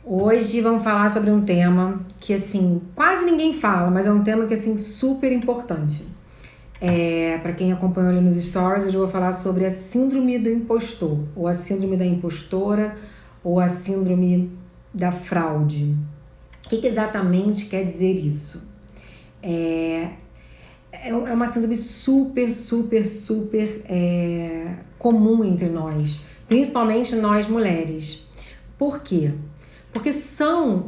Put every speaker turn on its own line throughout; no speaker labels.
Hoje vamos falar sobre um tema que, assim, quase ninguém fala, mas é um tema que, assim, super importante. Para quem acompanhou ali nos stories, hoje eu vou falar sobre a síndrome do impostor, ou a síndrome da impostora, ou a síndrome da fraude. O que exatamente quer dizer isso? É uma síndrome super comum entre nós, principalmente nós mulheres. Por quê? Porque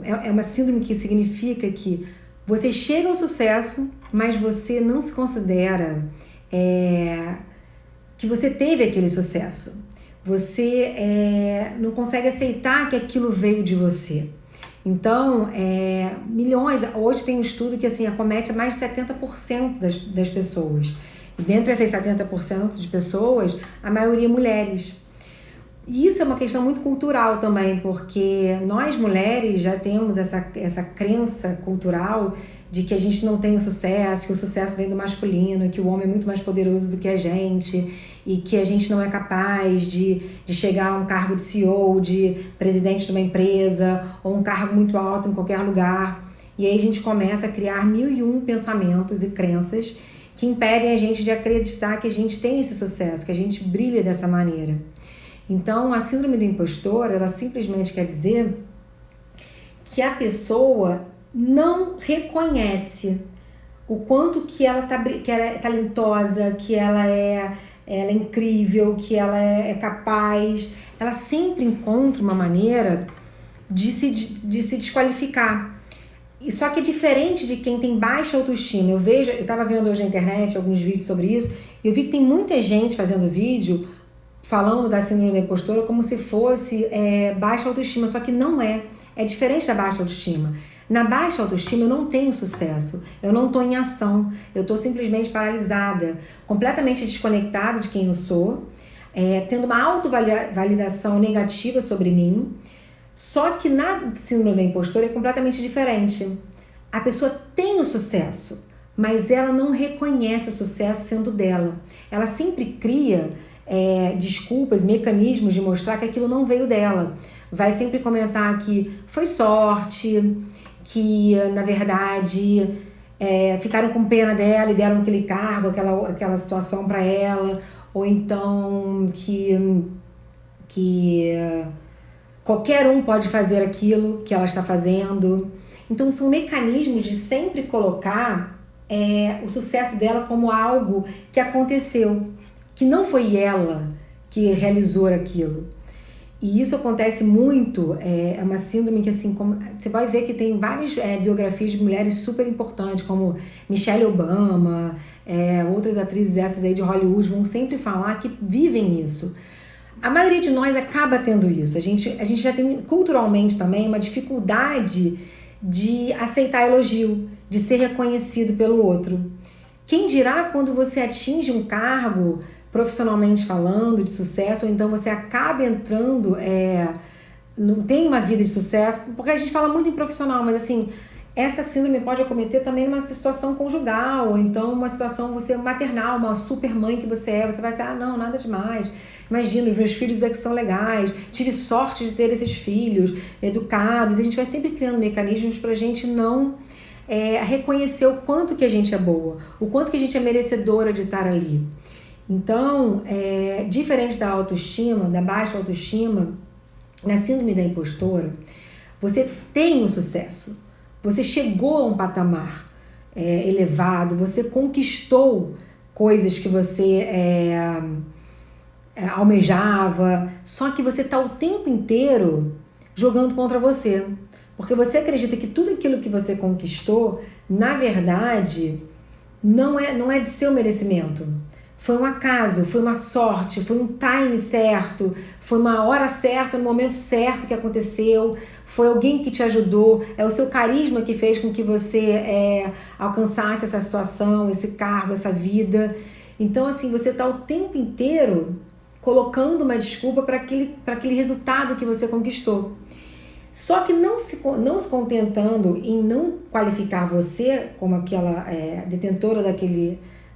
é uma síndrome que significa que você chega ao sucesso, mas você não se considera que você teve aquele sucesso. Você não consegue aceitar que aquilo veio de você. Então, milhões, hoje tem um estudo que assim, acomete mais de 70% das pessoas. E dentre essas 70% de pessoas, a maioria mulheres. E isso é uma questão muito cultural também, porque nós mulheres já temos essa crença cultural de que a gente não tem o sucesso, que o sucesso vem do masculino, que o homem é muito mais poderoso do que a gente e que a gente não é capaz de chegar a um cargo de CEO, de presidente de uma empresa ou um cargo muito alto em qualquer lugar. E aí a gente começa a criar 1001 pensamentos e crenças que impedem a gente de acreditar que a gente tem esse sucesso, que a gente brilha dessa maneira. Então, a síndrome do impostor, ela simplesmente quer dizer que a pessoa não reconhece o quanto que ela é talentosa, que ela é incrível, que ela é capaz. Ela sempre encontra uma maneira de se desqualificar. Só que é diferente de quem tem baixa autoestima. Eu estava vendo hoje na internet alguns vídeos sobre isso, e eu vi que tem muita gente fazendo vídeo falando da síndrome da impostora como se fosse baixa autoestima, só que não é. É diferente da baixa autoestima. Na baixa autoestima eu não tenho sucesso, eu não estou em ação, eu estou simplesmente paralisada, completamente desconectada de quem eu sou, tendo uma autovalidação negativa sobre mim. Só que na síndrome da impostora é completamente diferente. A pessoa tem o sucesso, mas ela não reconhece o sucesso sendo dela. Ela sempre cria desculpas, mecanismos de mostrar que aquilo não veio dela. Vai sempre comentar que foi sorte, que na verdade ficaram com pena dela e deram aquele cargo, aquela situação para ela, ou então que qualquer um pode fazer aquilo que ela está fazendo. Então são mecanismos de sempre colocar o sucesso dela como algo que aconteceu, que não foi ela que realizou aquilo. E isso acontece muito, é uma síndrome que, assim, como, você vai ver que tem várias biografias de mulheres super importantes, como Michelle Obama, outras atrizes essas aí de Hollywood vão sempre falar que vivem isso. A maioria de nós acaba tendo isso. A gente já tem culturalmente também uma dificuldade de aceitar elogio, de ser reconhecido pelo outro. Quem dirá quando você atinge um cargo profissionalmente falando, de sucesso, ou então você acaba entrando, não tem uma vida de sucesso, porque a gente fala muito em profissional, mas assim, essa síndrome pode acometer também numa situação conjugal, ou então uma situação maternal, uma super mãe que você vai dizer, não, nada demais, imagina, os meus filhos é que são legais, tive sorte de ter esses filhos educados, a gente vai sempre criando mecanismos pra gente não reconhecer o quanto que a gente é boa, o quanto que a gente é merecedora de estar ali. Então, diferente da autoestima, da baixa autoestima, na síndrome da impostora, você tem o sucesso, você chegou a um patamar elevado, você conquistou coisas que você almejava, só que você está o tempo inteiro jogando contra você, porque você acredita que tudo aquilo que você conquistou, na verdade, não é de seu merecimento. Foi um acaso, foi uma sorte, foi um time certo, foi uma hora certa, no momento certo que aconteceu, foi alguém que te ajudou, é o seu carisma que fez com que você alcançasse essa situação, esse cargo, essa vida. Então, assim, você está o tempo inteiro colocando uma desculpa para aquele resultado que você conquistou. Só que não se contentando em não qualificar você como aquela detentora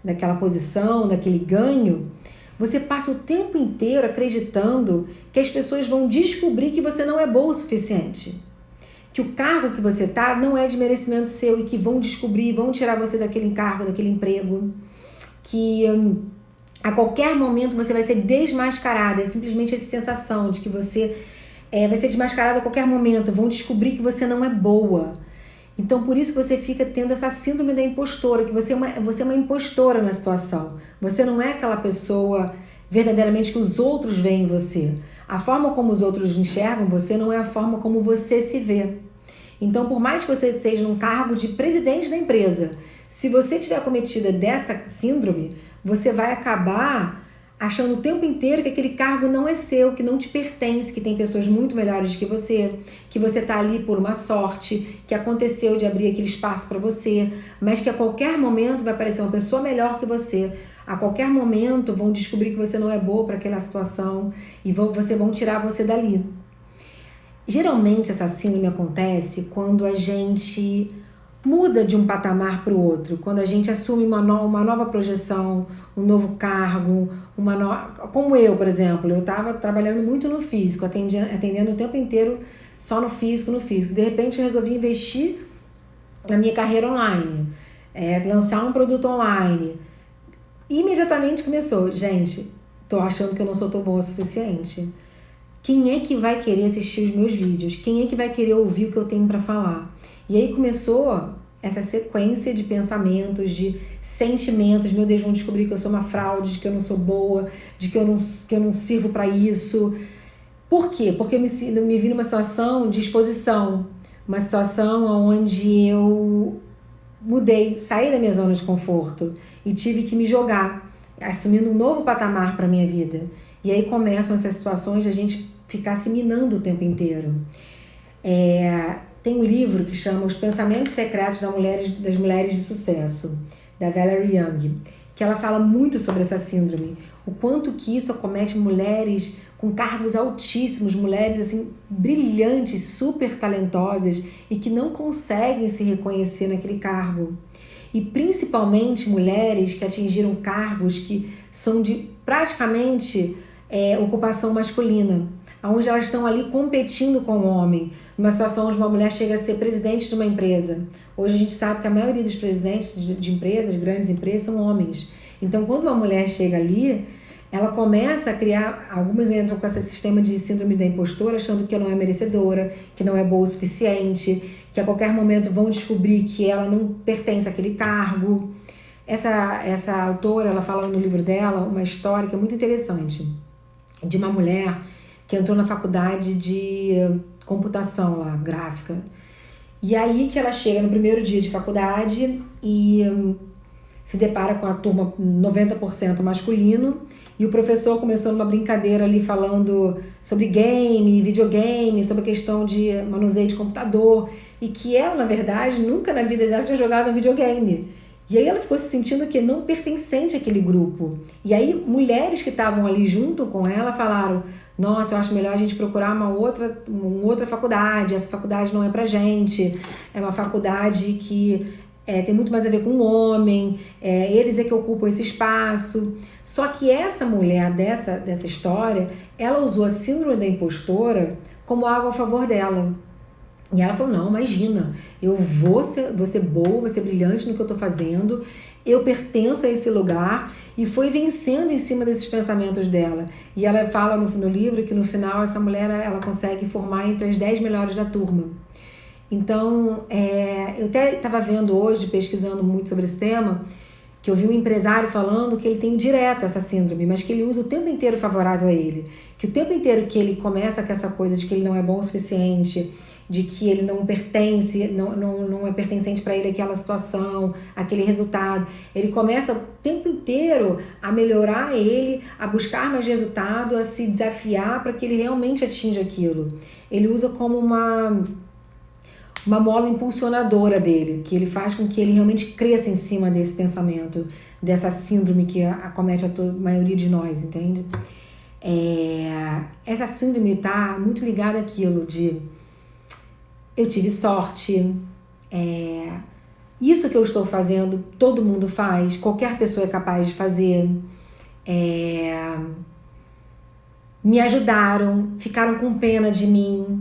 daquela posição, daquele ganho, você passa o tempo inteiro acreditando que as pessoas vão descobrir que você não é boa o suficiente. que o cargo que você tá não é de merecimento seu e que vão descobrir, vão tirar você daquele cargo, daquele emprego, que a qualquer momento você vai ser desmascarada. É simplesmente essa sensação de que você vai ser desmascarada a qualquer momento, vão descobrir que você não é boa. Então, por isso que você fica tendo essa síndrome da impostora, que você é uma impostora na situação. Você não é aquela pessoa verdadeiramente que os outros veem em você. A forma como os outros enxergam você não é a forma como você se vê. Então, por mais que você esteja num cargo de presidente da empresa, se você tiver cometida dessa síndrome, você vai acabar achando o tempo inteiro que aquele cargo não é seu, que não te pertence, que tem pessoas muito melhores que você tá ali por uma sorte, que aconteceu de abrir aquele espaço para você, mas que a qualquer momento vai aparecer uma pessoa melhor que você. A qualquer momento vão descobrir que você não é boa para aquela situação e vão tirar você dali. Geralmente essa síndrome acontece quando a gente muda de um patamar para o outro, quando a gente assume uma nova projeção, um novo cargo, como eu, por exemplo, eu estava trabalhando muito no físico, atendendo o tempo inteiro só no físico. De repente eu resolvi investir na minha carreira online, lançar um produto online. Imediatamente começou, gente, tô achando que eu não sou tão boa o suficiente. Quem é que vai querer assistir os meus vídeos? Quem é que vai querer ouvir o que eu tenho para falar? E aí começou essa sequência de pensamentos, de sentimentos. Meu Deus, vão descobrir que eu sou uma fraude, de que eu não sou boa, de que eu não sirvo para isso. Por quê? Porque eu me vi numa situação de exposição, uma situação onde eu mudei, saí da minha zona de conforto e tive que me jogar, assumindo um novo patamar para minha vida. E aí começam essas situações de a gente ficar se minando o tempo inteiro. Tem um livro que chama Os Pensamentos Secretos das Mulheres de Sucesso, da Valerie Young, que ela fala muito sobre essa síndrome, o quanto que isso acomete mulheres com cargos altíssimos, mulheres assim brilhantes, super talentosas e que não conseguem se reconhecer naquele cargo. E principalmente mulheres que atingiram cargos que são de praticamente ocupação masculina, onde elas estão ali competindo com o homem, numa situação onde uma mulher chega a ser presidente de uma empresa. Hoje a gente sabe que a maioria dos presidentes de empresas, de grandes empresas, são homens. Então, quando uma mulher chega ali, ela começa a criar, algumas entram com esse sistema de síndrome da impostora, achando que não é merecedora, que não é boa o suficiente, que a qualquer momento vão descobrir que ela não pertence àquele cargo. Essa autora, ela fala no livro dela uma história que é muito interessante, de uma mulher que entrou na faculdade de computação lá, gráfica. E aí que ela chega no primeiro dia de faculdade e se depara com a turma 90% masculino, e o professor começou numa brincadeira ali falando sobre videogame, sobre a questão de manuseio de computador, e que ela, na verdade, nunca na vida dela tinha jogado um videogame. E aí ela ficou se sentindo que não pertencente àquele grupo. E aí mulheres que estavam ali junto com ela falaram: nossa, eu acho melhor a gente procurar uma outra faculdade, essa faculdade não é pra gente, é uma faculdade que tem muito mais a ver com o homem, eles é que ocupam esse espaço. Só que essa mulher dessa história, ela usou a síndrome da impostora como algo a favor dela. E ela falou: não, imagina, eu vou ser boa, vou ser brilhante no que eu tô fazendo, eu pertenço a esse lugar, e foi vencendo em cima desses pensamentos dela. E ela fala no livro que no final essa mulher ela consegue formar entre as 10 melhores da turma. Então, eu até estava vendo hoje, pesquisando muito sobre esse tema, que eu vi um empresário falando que ele tem direto essa síndrome, mas que ele usa o tempo inteiro favorável a ele. Que o tempo inteiro que ele começa com essa coisa de que ele não é bom o suficiente, de que ele não pertence, não é pertencente para ele aquela situação, aquele resultado. Ele começa o tempo inteiro a melhorar ele, a buscar mais resultado, a se desafiar para que ele realmente atinja aquilo. Ele usa como uma mola impulsionadora dele, que ele faz com que ele realmente cresça em cima desse pensamento, dessa síndrome que acomete a maioria de nós, entende? Essa síndrome está muito ligada àquilo de: eu tive sorte, isso que eu estou fazendo, todo mundo faz, qualquer pessoa é capaz de fazer, me ajudaram, ficaram com pena de mim,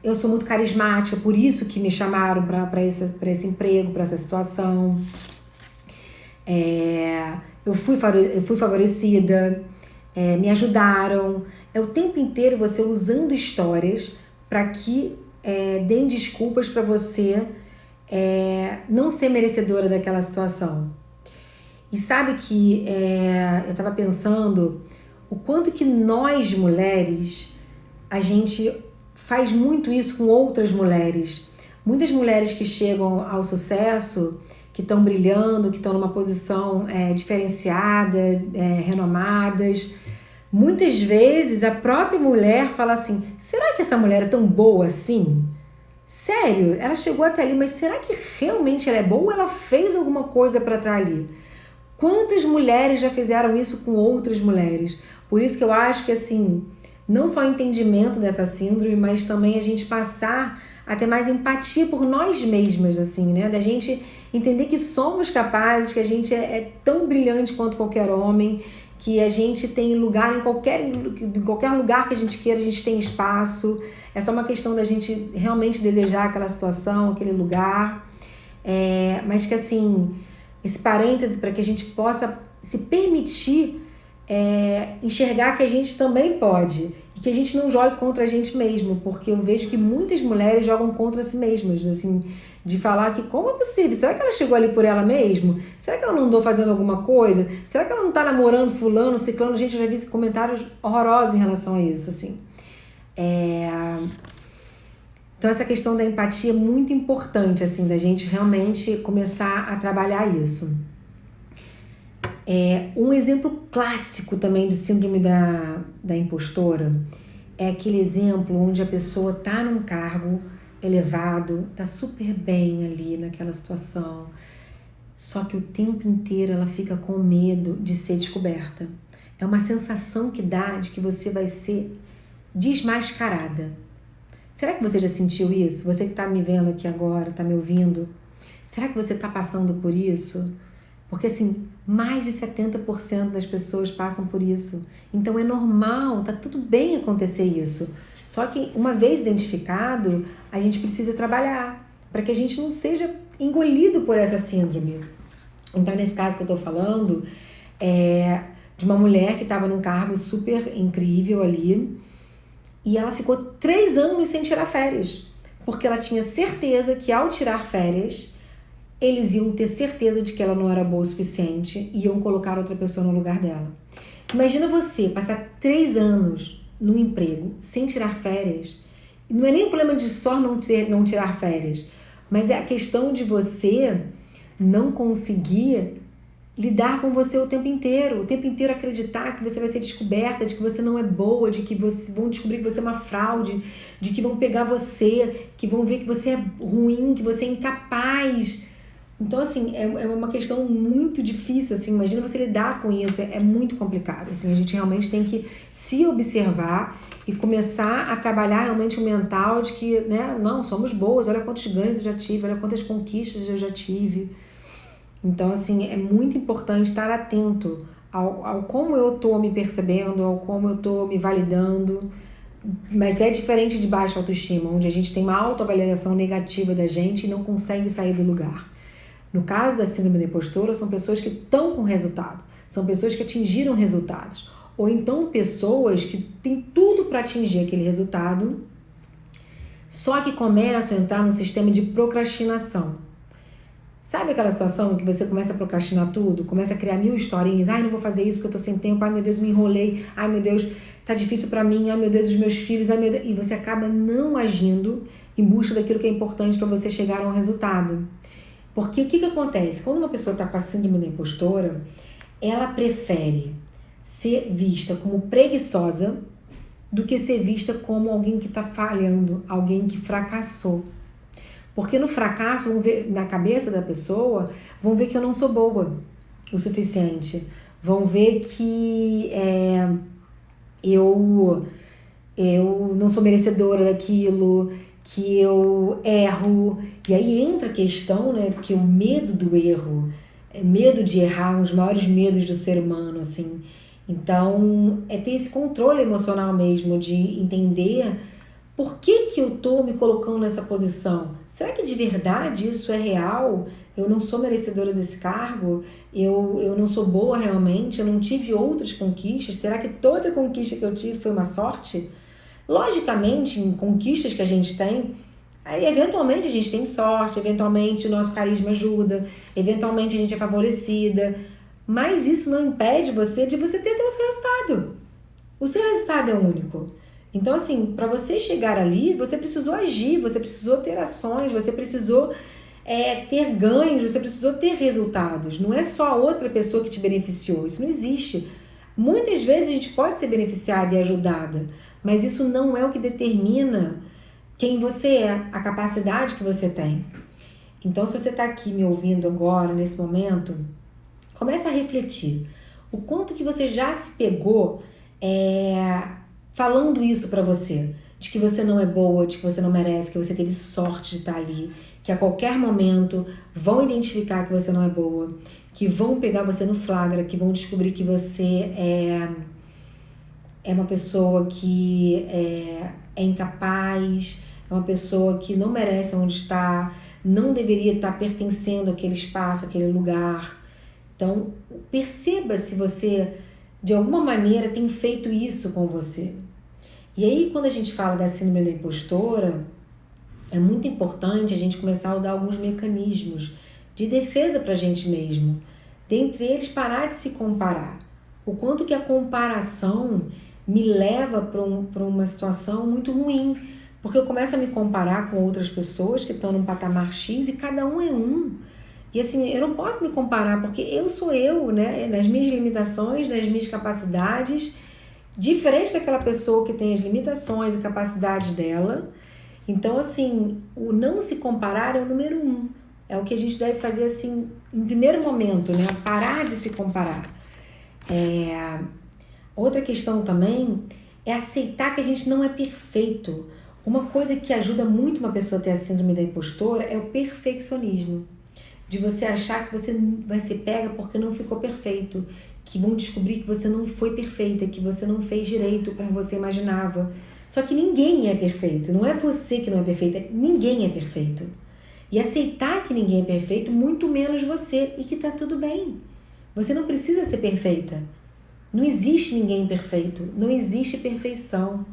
Eu sou muito carismática, por isso que me chamaram para esse emprego, para essa situação. Eu fui favorecida, me ajudaram. É o tempo inteiro você usando histórias para que deem desculpas para você não ser merecedora daquela situação. E sabe que eu estava pensando o quanto que nós mulheres, a gente faz muito isso com outras mulheres. Muitas mulheres que chegam ao sucesso, que estão brilhando, que estão numa posição diferenciada, renomadas. Muitas vezes a própria mulher fala assim, será que essa mulher é tão boa assim? Sério, ela chegou até ali, mas será que realmente ela é boa ou ela fez alguma coisa para estar ali? Quantas mulheres já fizeram isso com outras mulheres? Por isso que eu acho que, assim, não só o entendimento dessa síndrome, mas também a gente passar a ter mais empatia por nós mesmas, assim, né? Da gente entender que somos capazes, que a gente é tão brilhante quanto qualquer homem, que a gente tem lugar em qualquer lugar que a gente queira, a gente tem espaço. É só uma questão da gente realmente desejar aquela situação, aquele lugar. Mas que, assim, esse parêntese para que a gente possa se permitir enxergar que a gente também pode e que a gente não jogue contra a gente mesmo, porque eu vejo que muitas mulheres jogam contra si mesmas, assim, de falar que como é possível? Será que ela chegou ali por ela mesma? Será que ela não andou fazendo alguma coisa? Será que ela não tá namorando fulano, ciclano? Gente, eu já vi comentários horrorosos em relação a isso, assim. Então essa questão da empatia é muito importante, assim, da gente realmente começar a trabalhar isso. Um exemplo clássico também de síndrome da impostora é aquele exemplo onde a pessoa tá num cargo elevado, tá super bem ali naquela situação, só que o tempo inteiro ela fica com medo de ser descoberta. É uma sensação que dá de que você vai ser desmascarada. Será que você já sentiu isso? Você que está me vendo aqui agora, está me ouvindo, será que você está passando por isso? Porque, assim, mais de 70% das pessoas passam por isso. Então, é normal, tá tudo bem acontecer isso. Só que, uma vez identificado, a gente precisa trabalhar para que a gente não seja engolido por essa síndrome. Então, nesse caso que eu tô falando, de uma mulher que estava num cargo super incrível ali, e ela ficou 3 anos sem tirar férias, porque ela tinha certeza que ao tirar férias, eles iam ter certeza de que ela não era boa o suficiente e iam colocar outra pessoa no lugar dela. Imagina você passar 3 anos num emprego sem tirar férias. Não é nem o problema de só não tirar férias, mas é a questão de você não conseguir lidar com você o tempo inteiro acreditar que você vai ser descoberta, de que você não é boa, de que vão descobrir que você é uma fraude, de que vão pegar você, que vão ver que você é ruim, que você é incapaz. Então, assim, é uma questão muito difícil, assim, imagina você lidar com isso, é muito complicado, assim, a gente realmente tem que se observar e começar a trabalhar realmente o mental de que, né, não, somos boas, olha quantos ganhos eu já tive, olha quantas conquistas eu já tive. Então, assim, é muito importante estar atento ao como eu tô me percebendo, ao como eu tô me validando, mas é diferente de baixa autoestima, onde a gente tem uma autoavaliação negativa da gente e não consegue sair do lugar. No caso da síndrome da impostora, são pessoas que estão com resultado, são pessoas que atingiram resultados, ou então pessoas que têm tudo para atingir aquele resultado, só que começam a entrar num sistema de procrastinação. Sabe aquela situação que você começa a procrastinar tudo, começa a criar 1000 historinhas, ai, não vou fazer isso porque eu tô sem tempo, ai meu Deus, me enrolei, ai meu Deus, tá difícil pra mim, ai meu Deus, os meus filhos, ai meu Deus, e você acaba não agindo em busca daquilo que é importante para você chegar a um resultado. Porque o que acontece? Quando uma pessoa está com a síndrome da impostora, ela prefere ser vista como preguiçosa do que ser vista como alguém que está falhando, alguém que fracassou. Porque no fracasso, vão ver, na cabeça da pessoa, vão ver que eu não sou boa o suficiente. Vão ver que eu não sou merecedora daquilo, que eu erro, e aí entra a questão, né, porque o medo do erro, medo de errar, um dos maiores medos do ser humano, assim, então é ter esse controle emocional mesmo, de entender Por que eu tô me colocando nessa posição? Será que de verdade isso é real? Eu não sou merecedora desse cargo? Eu não sou boa realmente? Eu não tive outras conquistas? Será que toda conquista que eu tive foi uma sorte? Logicamente, em conquistas que a gente tem, aí eventualmente a gente tem sorte, eventualmente o nosso carisma ajuda, eventualmente a gente é favorecida, mas isso não impede você de você ter o seu resultado. O seu resultado é único. Então, assim, para você chegar ali, você precisou agir, você precisou ter ações, você precisou ter ganhos, você precisou ter resultados. Não é só a outra pessoa que te beneficiou, isso não existe. Muitas vezes a gente pode ser beneficiada e ajudada, mas isso não é o que determina quem você é, a capacidade que você tem. Então, se você está aqui me ouvindo agora, nesse momento, comece a refletir. O quanto que você já se pegou falando isso pra você, de que você não é boa, de que você não merece, que você teve sorte de estar ali, que a qualquer momento vão identificar que você não é boa, que vão pegar você no flagra, que vão descobrir que você é uma pessoa que é incapaz, é uma pessoa que não merece onde está, não deveria estar pertencendo àquele espaço, àquele lugar. Então, perceba se você, de alguma maneira, tem feito isso com você. E aí, quando a gente fala da síndrome da impostora, é muito importante a gente começar a usar alguns mecanismos de defesa para a gente mesmo. Dentre eles, parar de se comparar. O quanto que a comparação me leva para uma situação muito ruim. Porque eu começo a me comparar com outras pessoas que estão num patamar X e cada um é um. E assim, eu não posso me comparar porque eu sou eu, né? Nas minhas limitações, nas minhas capacidades, diferente daquela pessoa que tem as limitações e capacidades dela. Então, assim, o não se comparar é o número 1. É o que a gente deve fazer, assim, em primeiro momento, né? Parar de se comparar. Outra questão também é aceitar que a gente não é perfeito. Uma coisa que ajuda muito uma pessoa a ter a síndrome da impostora é o perfeccionismo. De você achar que você vai ser pega porque não ficou perfeito, que vão descobrir que você não foi perfeita, que você não fez direito como você imaginava. Só que ninguém é perfeito, não é você que não é perfeita, ninguém é perfeito. E aceitar que ninguém é perfeito, muito menos você, e que tá tudo bem. Você não precisa ser perfeita. Não existe ninguém perfeito, não existe perfeição.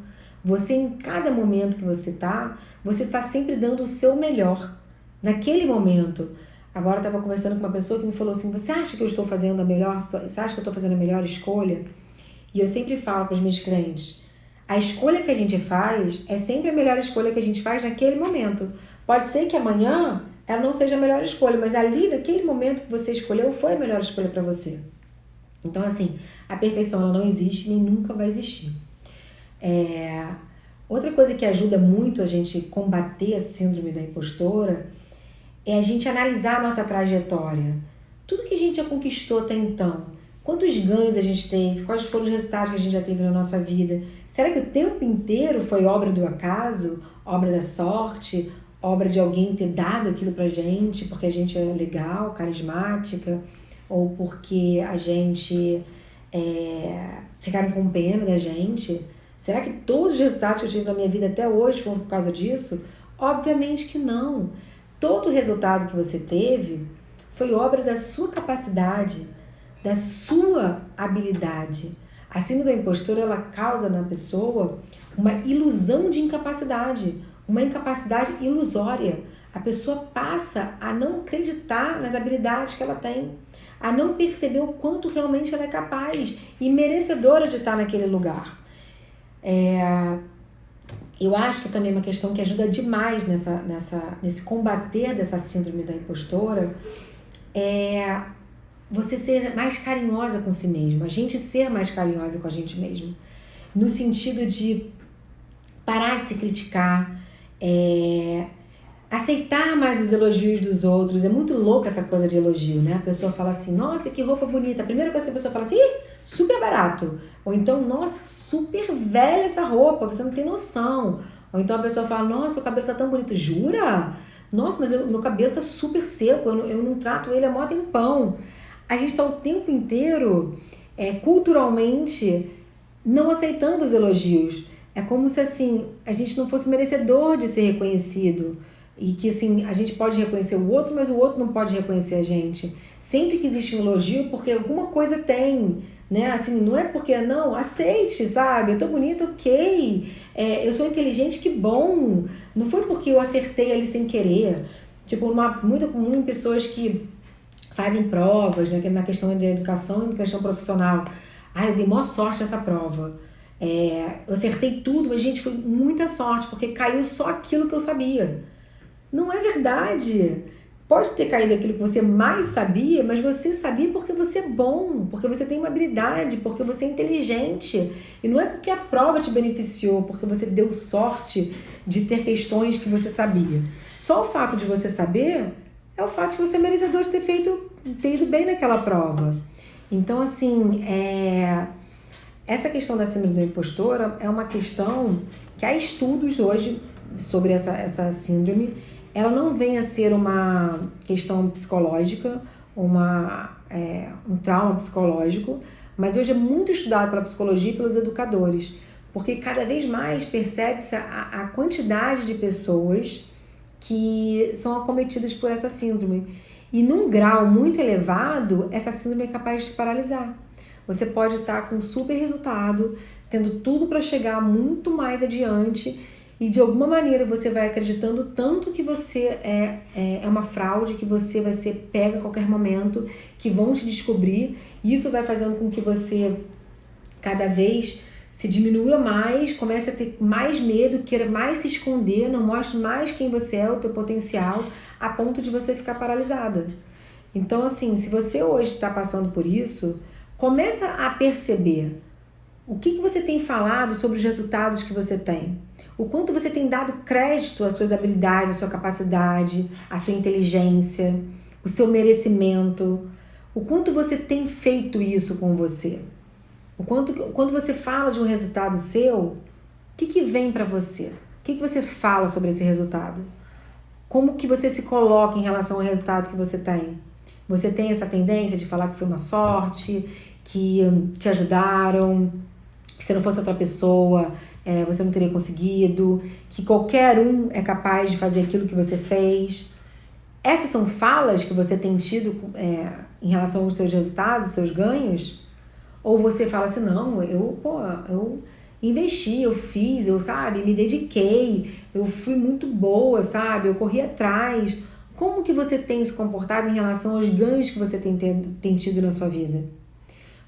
Você, em cada momento que você está sempre dando o seu melhor, naquele momento. Agora eu estava conversando com uma pessoa que me falou assim, você acha que eu estou fazendo você acha que eu estou fazendo a melhor escolha? E eu sempre falo para os meus clientes, a escolha que a gente faz é sempre a melhor escolha que a gente faz naquele momento. Pode ser que amanhã ela não seja a melhor escolha, mas ali, naquele momento que você escolheu, foi a melhor escolha para você. Então, assim, a perfeição ela não existe nem nunca vai existir. Outra coisa que ajuda muito a gente combater a síndrome da impostora é a gente analisar a nossa trajetória. Tudo que a gente já conquistou até então. Quantos ganhos a gente teve? Quais foram os resultados que a gente já teve na nossa vida? Será que o tempo inteiro foi obra do acaso? Obra da sorte? Obra de alguém ter dado aquilo pra gente porque a gente é legal, carismática? Ou porque a gente ficaram com pena da gente? Será que todos os resultados que eu tive na minha vida até hoje foram por causa disso? Obviamente que não. Todo o resultado que você teve foi obra da sua capacidade, da sua habilidade. A síndrome da impostora, ela causa na pessoa uma ilusão de incapacidade, uma incapacidade ilusória. A pessoa passa a não acreditar nas habilidades que ela tem, a não perceber o quanto realmente ela é capaz e merecedora de estar naquele lugar. Eu acho que também é uma questão que ajuda demais nesse combater dessa síndrome da impostora é você ser mais carinhosa com si mesmo, a gente ser mais carinhosa com a gente mesmo, no sentido de parar de se criticar, aceitar mais os elogios dos outros. É muito louca essa coisa de elogio, né? A pessoa fala assim, nossa, que roupa bonita. A primeira coisa que a pessoa fala assim, ih, super barato. Ou então, nossa, super velha essa roupa, você não tem noção. Ou então a pessoa fala, nossa, o cabelo tá tão bonito. Jura? Nossa, mas meu cabelo tá super seco, eu não trato ele há mó tempão. A gente tá o tempo inteiro, culturalmente, não aceitando os elogios. É como se, assim, a gente não fosse merecedor de ser reconhecido. E que, assim, a gente pode reconhecer o outro, mas o outro não pode reconhecer a gente. Sempre que existe um elogio, porque alguma coisa tem, né? Assim, não é porque, não, aceite, sabe? Eu tô bonita, ok. Eu sou inteligente, que bom. Não foi porque eu acertei ali sem querer. Tipo, muito comum em pessoas que fazem provas, né? Na questão de educação e na questão profissional. Eu dei maior sorte nessa prova. Eu acertei tudo, mas, gente, foi muita sorte, porque caiu só aquilo que eu sabia. Não é verdade. Pode ter caído aquilo que você mais sabia, mas você sabia porque você é bom, porque você tem uma habilidade, porque você é inteligente. E não é porque a prova te beneficiou, porque você deu sorte de ter questões que você sabia. Só o fato de você saber é o fato de que você é merecedor de ter ido bem naquela prova. Então, assim, essa questão da síndrome do impostor é uma questão que há estudos hoje sobre essa síndrome. Ela não vem a ser uma questão psicológica, um trauma psicológico, mas hoje é muito estudado pela psicologia e pelos educadores, porque cada vez mais percebe-se a quantidade de pessoas que são acometidas por essa síndrome. E num grau muito elevado, essa síndrome é capaz de te paralisar. Você pode estar com super resultado, tendo tudo para chegar muito mais adiante, e de alguma maneira você vai acreditando tanto que você é uma fraude, que você vai ser pega a qualquer momento, que vão te descobrir, e isso vai fazendo com que você cada vez se diminua mais, comece a ter mais medo, queira mais se esconder, não mostre mais quem você é, o teu potencial, a ponto de você ficar paralisada. Então, assim, se você hoje está passando por isso, começa a perceber o que você tem falado sobre os resultados que você tem. O quanto você tem dado crédito às suas habilidades, à sua capacidade, à sua inteligência, o seu merecimento. O quanto você tem feito isso com você. Quando você fala de um resultado seu, o que vem para você? O que você fala sobre esse resultado? Como que você se coloca em relação ao resultado que você tem? Você tem essa tendência de falar que foi uma sorte, que te ajudaram, que se não fosse outra pessoa, você não teria conseguido, que qualquer um é capaz de fazer aquilo que você fez. Essas são falas que você tem tido em relação aos seus resultados, seus ganhos? Ou você fala assim, não, eu investi, eu fiz, me dediquei, eu fui muito boa, eu corri atrás. Como que você tem se comportado em relação aos ganhos que você tem tido na sua vida?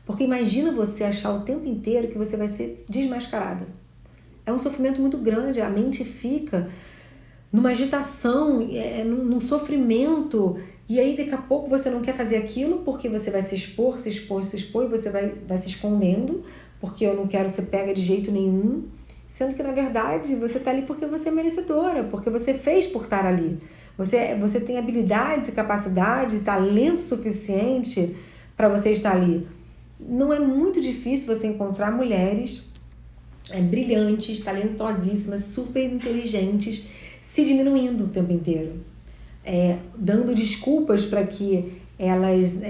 Porque imagina você achar o tempo inteiro que você vai ser desmascarada. É um sofrimento muito grande, a mente fica numa agitação, num sofrimento, e aí daqui a pouco você não quer fazer aquilo porque você vai se expor, e você vai se escondendo, porque eu não quero ser pega de jeito nenhum, sendo que na verdade você está ali porque você é merecedora, porque você fez por estar ali. Você tem habilidades e capacidade, talento suficiente para você estar ali. Não é muito difícil você encontrar mulheres brilhantes, talentosíssimas, super inteligentes, se diminuindo o tempo inteiro, dando desculpas para que elas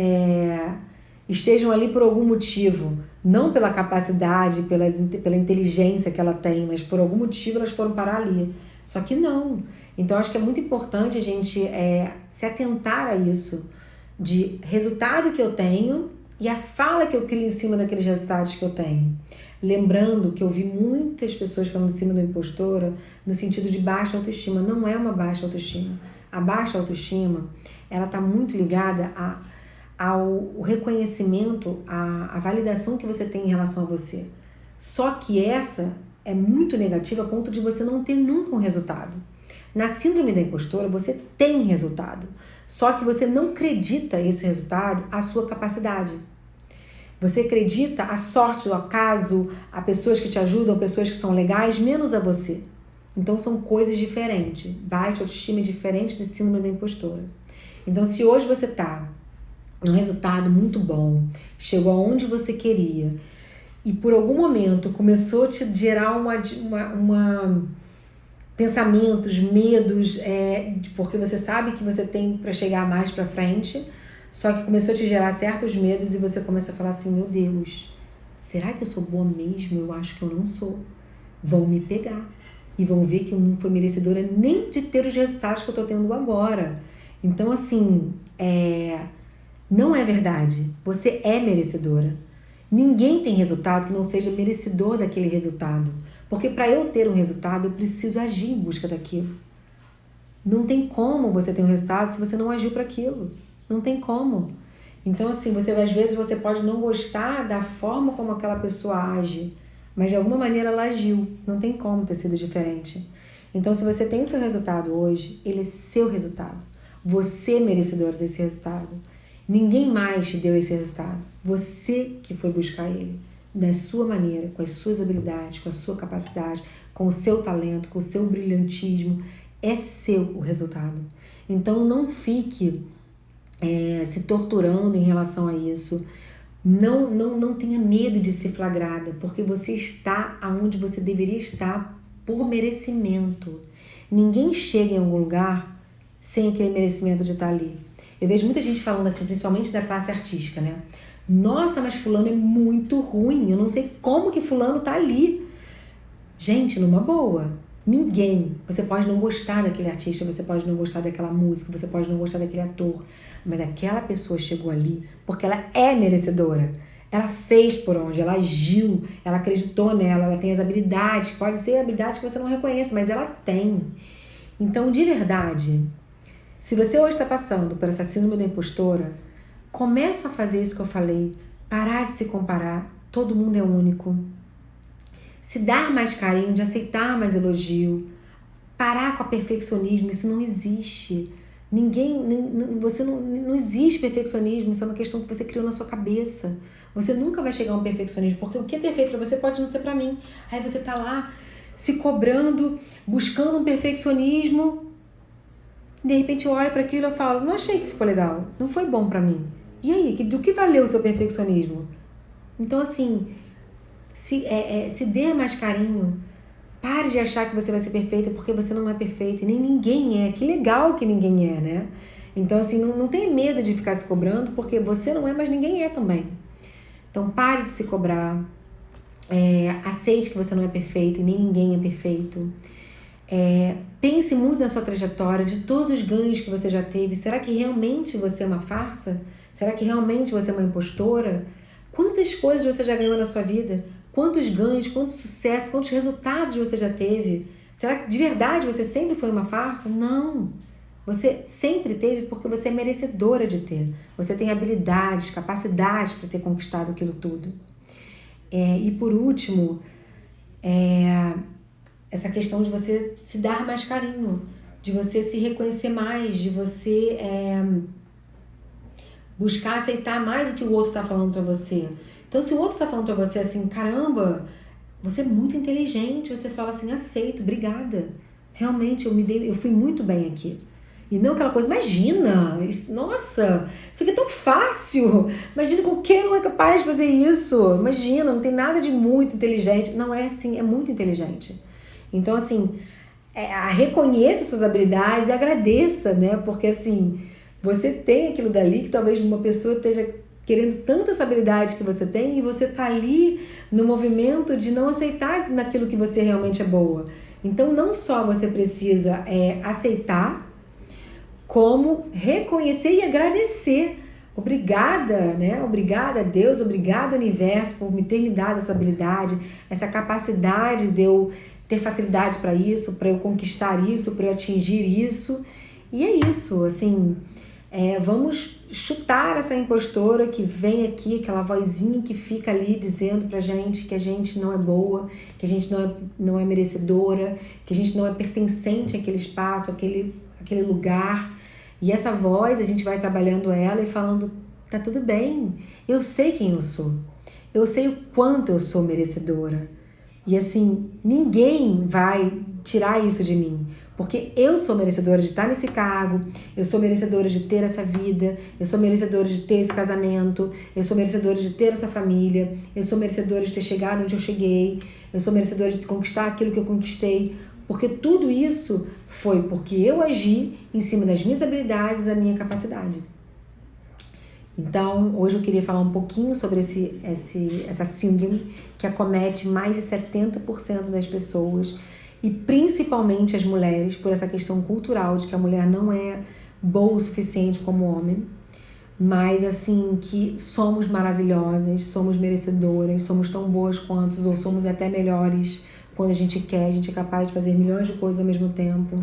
estejam ali por algum motivo, não pela capacidade, pela inteligência que ela tem, mas por algum motivo elas foram parar ali. Só que não. Então acho que é muito importante a gente se atentar a isso, de resultado que eu tenho e a fala que eu crio em cima daqueles resultados que eu tenho. Lembrando que eu vi muitas pessoas falando síndrome da impostora no sentido de baixa autoestima. Não é uma baixa autoestima. A baixa autoestima, ela está muito ligada ao reconhecimento, à validação que você tem em relação a você. Só que essa é muito negativa a ponto de você não ter nunca um resultado. Na síndrome da impostora, você tem resultado. Só que você não acredita esse resultado à sua capacidade. Você acredita a sorte, o acaso, a pessoas que te ajudam, pessoas que são legais, menos a você. Então são coisas diferentes. Baixa autoestima é diferente de síndrome da impostora. Então se hoje você está num resultado muito bom, chegou aonde você queria e por algum momento começou a te gerar pensamentos, medos, porque você sabe que você tem para chegar mais para frente, só que começou a te gerar certos medos e você começa a falar assim, meu Deus, será que eu sou boa mesmo? Eu acho que eu não sou. vão me pegar e vão ver que eu não fui merecedora nem de ter os resultados que eu tô tendo agora. Então, assim, não é verdade. Você é merecedora. Ninguém tem resultado que não seja merecedor daquele resultado. Porque para eu ter um resultado, eu preciso agir em busca daquilo. Não tem como você ter um resultado se você não agiu para aquilo. Não tem como. Então, assim, às vezes você pode não gostar da forma como aquela pessoa age, mas de alguma maneira ela agiu. Não tem como ter sido diferente. Então, se você tem o seu resultado hoje, ele é seu resultado. Você é merecedor desse resultado. Ninguém mais te deu esse resultado. Você que foi buscar ele. Da sua maneira, com as suas habilidades, com a sua capacidade, com o seu talento, com o seu brilhantismo. É seu o resultado. Então, não fique se torturando em relação a isso. Não tenha medo de ser flagrada, porque você está aonde você deveria estar por merecimento. Ninguém chega em algum lugar sem aquele merecimento de estar ali. Eu vejo muita gente falando assim, principalmente da classe artística, né? Nossa, mas fulano é muito ruim, eu não sei como que fulano tá ali. Gente, numa boa, ninguém. Você pode não gostar daquele artista, você pode não gostar daquela música, você pode não gostar daquele ator, mas aquela pessoa chegou ali porque ela é merecedora. Ela fez por onde, ela agiu, ela acreditou nela, ela tem as habilidades, pode ser habilidades que você não reconhece, mas ela tem. Então, de verdade, se você hoje está passando por essa síndrome da impostora, começa a fazer isso que eu falei, parar de se comparar, todo mundo é único. Se dar mais carinho, de aceitar mais elogio, parar com o perfeccionismo, isso não existe. Não existe perfeccionismo, isso é uma questão que você criou na sua cabeça. Você nunca vai chegar a um perfeccionismo, porque o que é perfeito para você pode não ser para mim. Aí você tá lá se cobrando, buscando um perfeccionismo, de repente eu olho para aquilo e eu falo, não achei que ficou legal, não foi bom para mim. E aí, do que valeu o seu perfeccionismo? Então, assim, se dê mais carinho. Pare de achar que você vai ser perfeita porque você não é perfeita. E nem ninguém é. Que legal que ninguém é, né? Então, assim, não tenha medo de ficar se cobrando porque você não é, mas ninguém é também. Então, pare de se cobrar. Aceite que você não é perfeita e nem ninguém é perfeito. Pense muito na sua trajetória, de todos os ganhos que você já teve. Será que realmente você é uma farsa? Será que realmente você é uma impostora? Quantas coisas você já ganhou na sua vida? Quantos ganhos, quanto sucesso, quantos resultados você já teve? Será que de verdade você sempre foi uma farsa? Não! Você sempre teve porque você é merecedora de ter. Você tem habilidades, capacidades para ter conquistado aquilo tudo. E por último, essa questão de você se dar mais carinho, de você se reconhecer mais, de você buscar aceitar mais o que o outro está falando para você. Então, se o outro tá falando pra você assim, caramba, você é muito inteligente, você fala assim, aceito, obrigada. Realmente, eu fui muito bem aqui. E não aquela coisa, imagina, nossa, isso aqui é tão fácil. Imagina, qualquer um é capaz de fazer isso. Imagina, não tem nada de muito inteligente. Não é assim, é muito inteligente. Então, assim, reconheça suas habilidades e agradeça, né? Porque, assim, você tem aquilo dali que talvez uma pessoa esteja querendo tanta essa habilidade que você tem e você tá ali no movimento de não aceitar naquilo que você realmente é boa. Então, não só você precisa aceitar, como reconhecer e agradecer. Obrigada, né? Obrigada a Deus, obrigada ao universo por ter me dado essa habilidade, essa capacidade de eu ter facilidade para isso, para eu conquistar isso, para eu atingir isso. E é isso, assim, vamos chutar essa impostora que vem aqui, aquela vozinha que fica ali dizendo pra gente que a gente não é boa, que a gente não é merecedora, que a gente não é pertencente àquele espaço, àquele lugar. E essa voz, a gente vai trabalhando ela e falando, tá tudo bem, eu sei quem eu sou, eu sei o quanto eu sou merecedora. E assim, ninguém vai tirar isso de mim, porque eu sou merecedora de estar nesse cargo, eu sou merecedora de ter essa vida, eu sou merecedora de ter esse casamento, eu sou merecedora de ter essa família, eu sou merecedora de ter chegado onde eu cheguei, eu sou merecedora de conquistar aquilo que eu conquistei, porque tudo isso foi porque eu agi em cima das minhas habilidades e da minha capacidade. Então, hoje eu queria falar um pouquinho sobre essa síndrome que acomete mais de 70% das pessoas e principalmente as mulheres, por essa questão cultural de que a mulher não é boa o suficiente como homem, mas assim, que somos maravilhosas, somos merecedoras, somos tão boas quanto, ou somos até melhores quando a gente quer, a gente é capaz de fazer milhões de coisas ao mesmo tempo.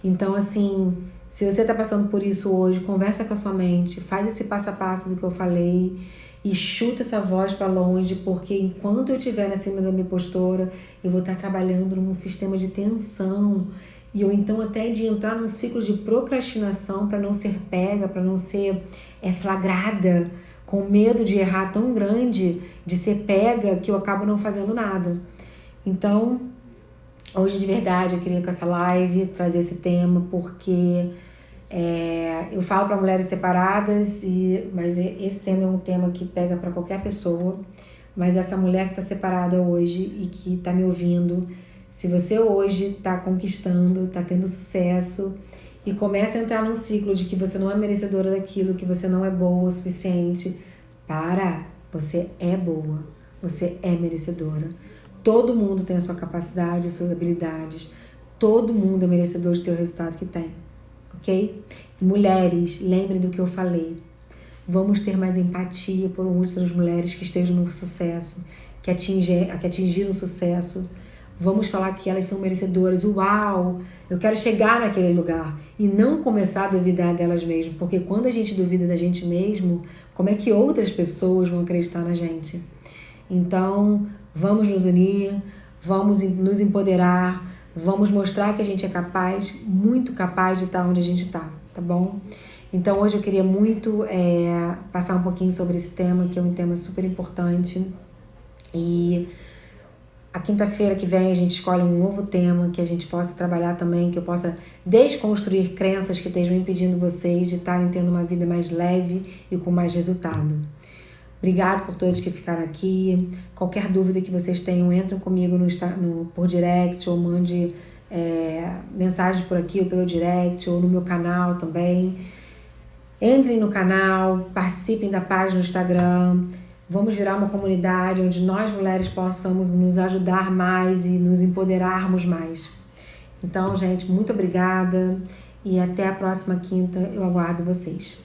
Então, assim, se você está passando por isso hoje, conversa com a sua mente, faz esse passo a passo do que eu falei e chuta essa voz para longe, porque enquanto eu estiver acima da minha postura, eu vou estar trabalhando num sistema de tensão e ou então até de entrar num ciclo de procrastinação para não ser pega, para não ser flagrada, com medo de errar tão grande, de ser pega, que eu acabo não fazendo nada. Então, hoje de verdade eu queria com essa live trazer esse tema, porque eu falo para mulheres separadas, mas esse tema é um tema que pega para qualquer pessoa. Mas essa mulher que está separada hoje e que está me ouvindo, se você hoje está conquistando, está tendo sucesso e começa a entrar num ciclo de que você não é merecedora daquilo, que você não é boa o suficiente, você é boa, você é merecedora. Todo mundo tem a sua capacidade, as suas habilidades, todo mundo é merecedor de ter o resultado que tem, ok? Mulheres, lembrem do que eu falei. Vamos ter mais empatia por outras mulheres que estejam no sucesso, que atingiram o sucesso. Vamos falar que elas são merecedoras. Uau, eu quero chegar naquele lugar. E não começar a duvidar delas mesmas. Porque quando a gente duvida da gente mesmo, como é que outras pessoas vão acreditar na gente? Então, vamos nos unir, vamos nos empoderar, vamos mostrar que a gente é capaz, muito capaz de estar onde a gente está, tá bom? Então, hoje eu queria muito passar um pouquinho sobre esse tema, que é um tema super importante. E a quinta-feira que vem a gente escolhe um novo tema que a gente possa trabalhar também, que eu possa desconstruir crenças que estejam impedindo vocês de estarem tendo uma vida mais leve e com mais resultado. Obrigado por todos que ficaram aqui. Qualquer dúvida que vocês tenham, entrem comigo por direct ou mande mensagem por aqui ou pelo direct ou no meu canal também. Entrem no canal, participem da página no Instagram. Vamos virar uma comunidade onde nós mulheres possamos nos ajudar mais e nos empoderarmos mais. Então, gente, muito obrigada e até a próxima quinta. Eu aguardo vocês.